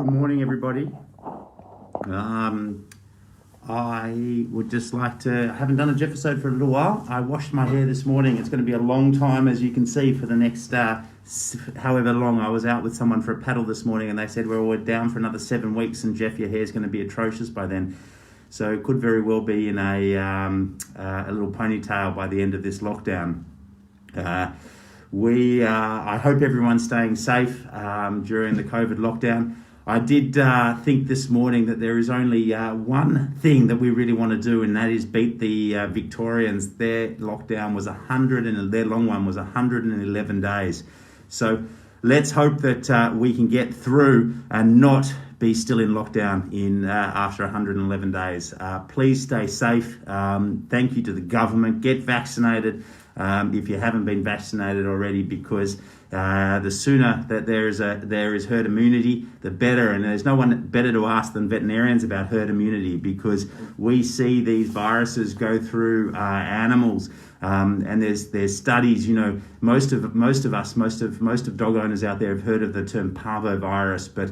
Good morning, everybody. I would just like to, I haven't done a Geoffisode for a little while. I washed my hair this morning. It's going to be a long time, as you can see, for the next however long. I was out with someone for a paddle this morning and they said, well, we're down for another 7 weeks and Jeff, your hair's going to be atrocious by then. So it could very well be in a little ponytail by the end of this lockdown. I hope everyone's staying safe during the COVID lockdown. I did think this morning that there is only one thing that we really want to do, and that is beat the Victorians. Their lockdown was their long one was 111 days. So let's hope that we can get through and not be still in lockdown after 111 days. Please stay safe. Thank you to the government. Get vaccinated if you haven't been vaccinated already, because the sooner that there is herd immunity, the better. And there's no one better to ask than veterinarians about herd immunity, because we see these viruses go through animals. And there's studies. You know, most of dog owners out there have heard of the term parvovirus, but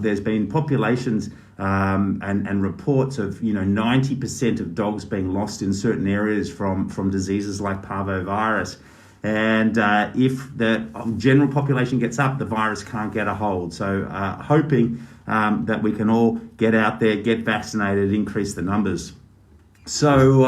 there's been populations and reports of 90% of dogs being lost in certain areas from diseases like parvovirus. And if the general population gets up, the virus can't get a hold. So hoping that we can all get out there, get vaccinated, increase the numbers. So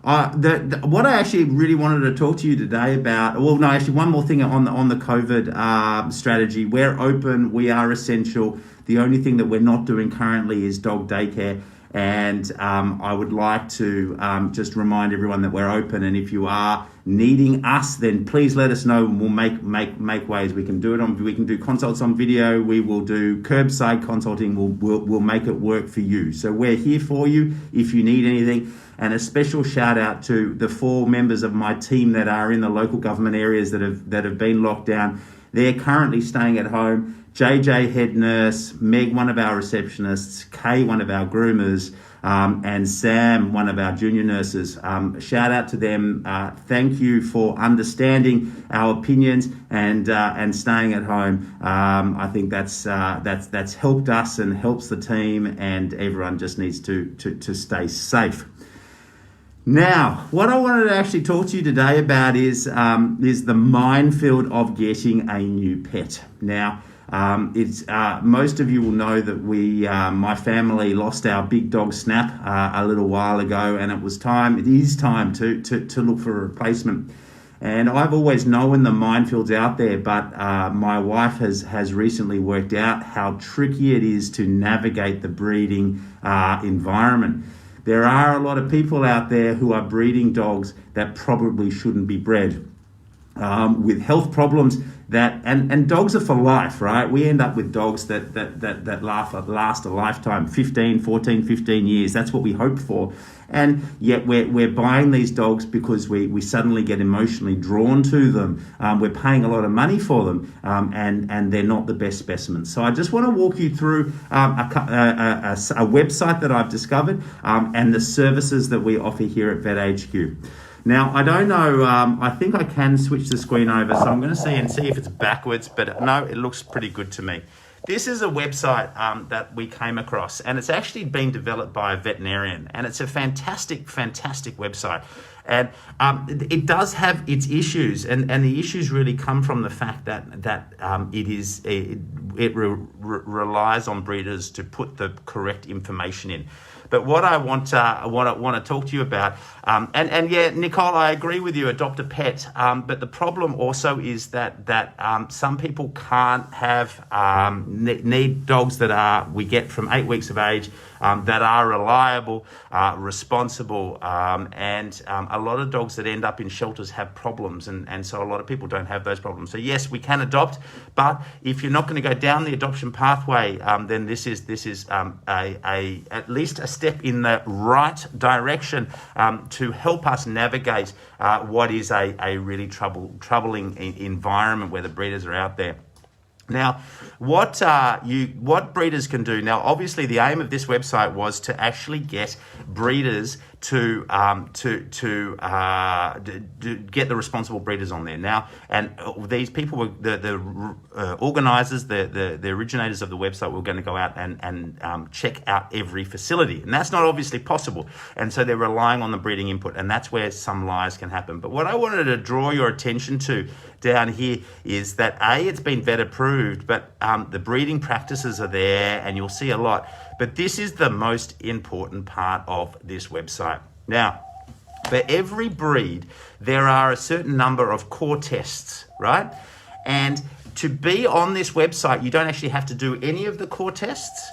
what I actually really wanted to talk to you today about, one more thing on the COVID strategy. We're open, we are essential. The only thing that we're not doing currently is dog daycare. And I would like to just remind everyone that we're open, and if you are needing us, then please let us know, and we'll make ways. We can do consults on video. We will do curbside consulting. We'll make it work for you. So we're here for you if you need anything. And a special shout out to the 4 members of my team that are in the local government areas that have been locked down. They're currently staying at home. JJ, head nurse, Meg, one of our receptionists, Kay, one of our groomers, and Sam, one of our junior nurses. Shout out to them. Thank you for understanding our opinions and staying at home. I think that's helped us and helps the team, and everyone just needs to stay safe. Now, what I wanted to actually talk to you today about is the minefield of getting a new pet. Now, most of you will know that my family lost our big dog Snap a little while ago, and it is time to look for a replacement. And I've always known the minefields out there, but my wife has recently worked out how tricky it is to navigate the breeding environment. There are a lot of people out there who are breeding dogs that probably shouldn't be bred, with health problems and dogs are for life, right? We end up with dogs that last a lifetime, 15 years. That's what we hope for. And yet we're buying these dogs because we suddenly get emotionally drawn to them. We're paying a lot of money for them, and they're not the best specimens. So I just want to walk you through a website that I've discovered and the services that we offer here at Vet HQ. Now, I don't know, I think I can switch the screen over, so I'm going to see if it's backwards, but no, it looks pretty good to me. This is a website that we came across, and it's actually been developed by a veterinarian, and it's a fantastic website. And it does have its issues, and the issues really come from the fact that it relies on breeders to put the correct information in. But what I want to talk to you about, and yeah, Nicole, I agree with you. Adopt a pet, but the problem also is that some people can't have need dogs that we get from 8 weeks of age, that are reliable, responsible, and a lot of dogs that end up in shelters have problems, and so a lot of people don't have those problems. So yes, we can adopt, but if you're not going to go down the adoption pathway, then this is at least a step in the right direction to help us navigate what is a really troubling environment where the breeders are out there. Now, what breeders can do, now obviously the aim of this website was to actually get breeders get the responsible breeders on there now. And these people were the organisers, the originators of the website were going to go out and check out every facility, and that's not obviously possible. And so they're relying on the breeding input, and that's where some lies can happen. But what I wanted to draw your attention to down here is that it's been vet approved, but the breeding practices are there, and you'll see a lot. But this is the most important part of this website. Now, for every breed, there are a certain number of core tests, right? And to be on this website, you don't actually have to do any of the core tests.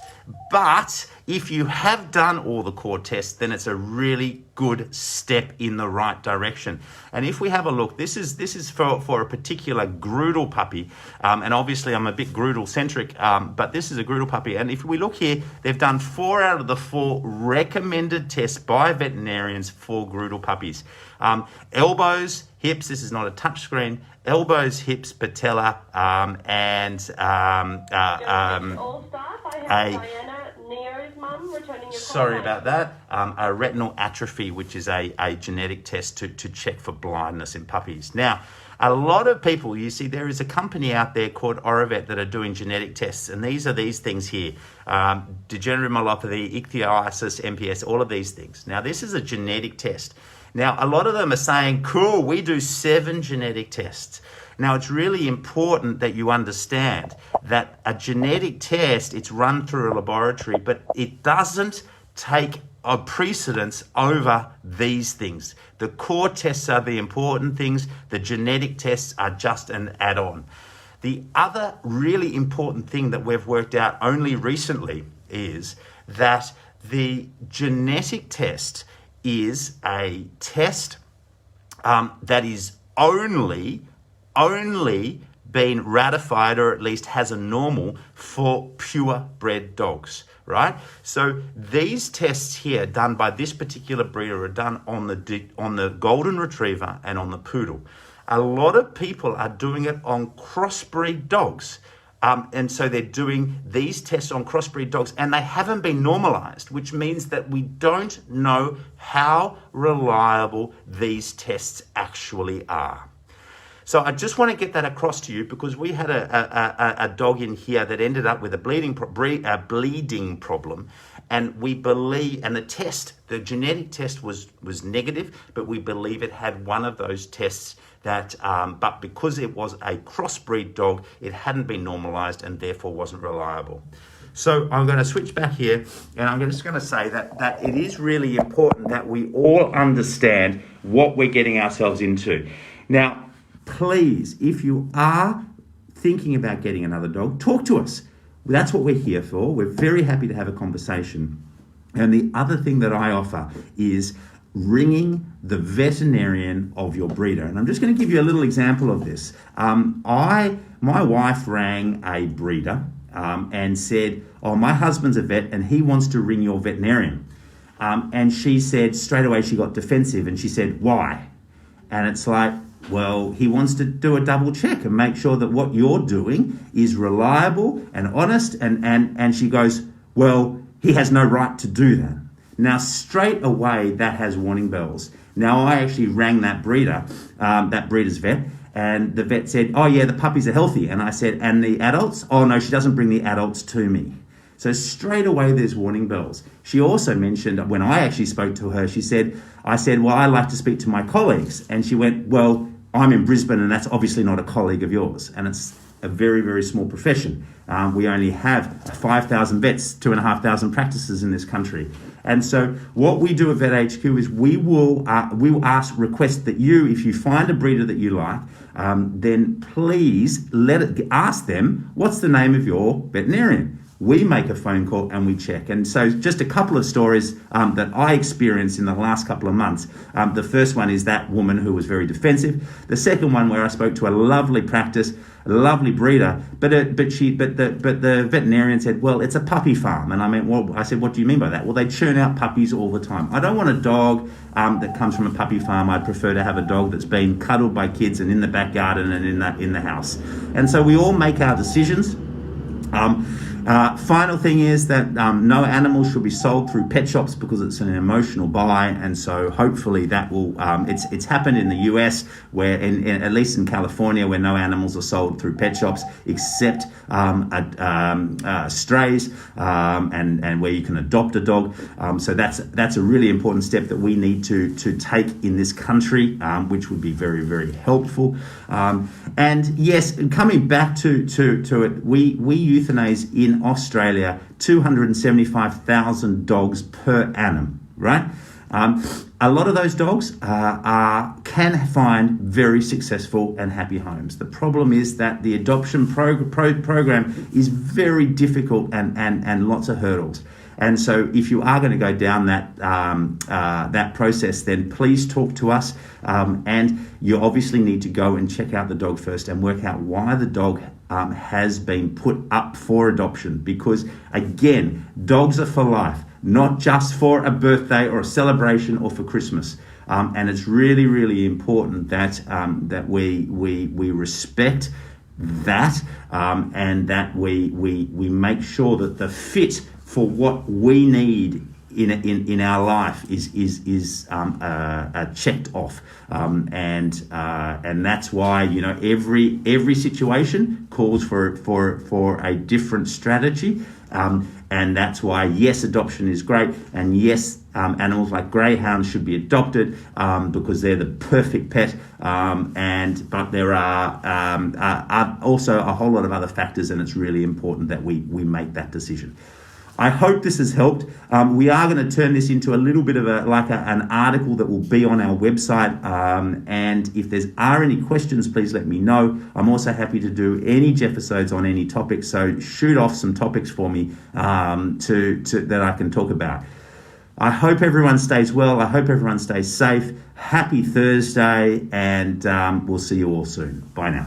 But if you have done all the core tests, then it's a really good step in the right direction. And if we have a look, this is for a particular Groodle puppy. And obviously I'm a bit Groodle centric, but this is a Groodle puppy. And if we look here, they've done 4 out of the 4 recommended tests by veterinarians for Groodle puppies. Elbows, hips, this is not a touch screen, elbows, hips, patella, and all staff. I have Diana, Neo's mum, returning your sorry call. about that. A retinal atrophy, which is a genetic test to check for blindness in puppies. Now, a lot of people, you see, there is a company out there called Orivet that are doing genetic tests, and these are these things here: degenerative myelopathy, ichthyosis, MPS, all of these things. Now, this is a genetic test. Now, a lot of them are saying, cool, we do 7 genetic tests. Now, it's really important that you understand that a genetic test, it's run through a laboratory, but it doesn't take a precedence over these things. The core tests are the important things. The genetic tests are just an add-on. The other really important thing that we've worked out only recently is that the genetic test is a test that is only been ratified, or at least has a normal, for purebred dogs, right? So these tests here done by this particular breeder are done on the golden retriever and on the poodle. A lot of people are doing it on crossbreed dogs. And so they're doing these tests on crossbreed dogs, and they haven't been normalized, which means that we don't know how reliable these tests actually are. So I just want to get that across to you, because we had a dog in here that ended up with a bleeding problem, and we believe, and the genetic test was negative, but we believe it had one of those tests that, but because it was a crossbreed dog, it hadn't been normalized and therefore wasn't reliable. So I'm going to switch back here, and I'm just going to say that it is really important that we all understand what we're getting ourselves into. Now, please, if you are thinking about getting another dog, talk to us. That's what we're here for. We're very happy to have a conversation. And the other thing that I offer is ringing the veterinarian of your breeder. And I'm just going to give you a little example of this. My wife rang a breeder and said, oh, my husband's a vet and he wants to ring your veterinarian. And she said, straight away she got defensive, and she said, why? And it's like, well, he wants to do a double check and make sure that what you're doing is reliable and honest. And she goes, well, he has no right to do that. Now, straight away, that has warning bells. Now, I actually rang that breeder, that breeder's vet, and the vet said, oh, yeah, the puppies are healthy. And I said, and the adults? Oh, no, she doesn't bring the adults to me. So straight away, there's warning bells. She also mentioned, when I actually spoke to her, I said, well, I like to speak to my colleagues. And she went, well, I'm in Brisbane, and that's obviously not a colleague of yours. And it's a very, very small profession. We only have 5,000 vets, 2,500 practices in this country. And so what we do at Vet HQ is we will request that you, if you find a breeder that you like, then please ask them, what's the name of your veterinarian? We make a phone call and we check. And so just a couple of stories that I experienced in the last couple of months. The first one is that woman who was very defensive. The second one, where I spoke to a lovely practice, a lovely breeder, but the veterinarian said, well, it's a puppy farm. And I said, what do you mean by that? Well, they churn out puppies all the time. I don't want a dog that comes from a puppy farm. I'd prefer to have a dog that's been cuddled by kids and in the back garden and in the house. And so we all make our decisions. Final thing is that no animals should be sold through pet shops because it's an emotional buy, and so hopefully that will. It's happened in the US, where at least in California, where no animals are sold through pet shops except strays, and where you can adopt a dog. So that's a really important step that we need to take in this country, which would be very, very helpful. And yes, coming back to it, we euthanize in Australia 275,000 dogs per annum, right? A lot of those dogs can find very successful and happy homes. The problem is that the adoption program is very difficult and lots of hurdles. And so if you are going to go down that process, then please talk to us. And you obviously need to go and check out the dog first and work out why the dog has been put up for adoption. Because again, dogs are for life, not just for a birthday or a celebration or for Christmas. And it's really, really important that we respect that, and that we make sure that the fit for what we need in our life is checked off, and that's why every situation calls for a different strategy, and that's why yes, adoption is great, and yes, animals like greyhounds should be adopted because they're the perfect pet, but there are also a whole lot of other factors, and it's really important that we make that decision. I hope this has helped. We are going to turn this into a little bit of an article that will be on our website. And if there are any questions, please let me know. I'm also happy to do any Geoffisodes on any topic. So shoot off some topics for me that I can talk about. I hope everyone stays well. I hope everyone stays safe. Happy Thursday, and we'll see you all soon. Bye now.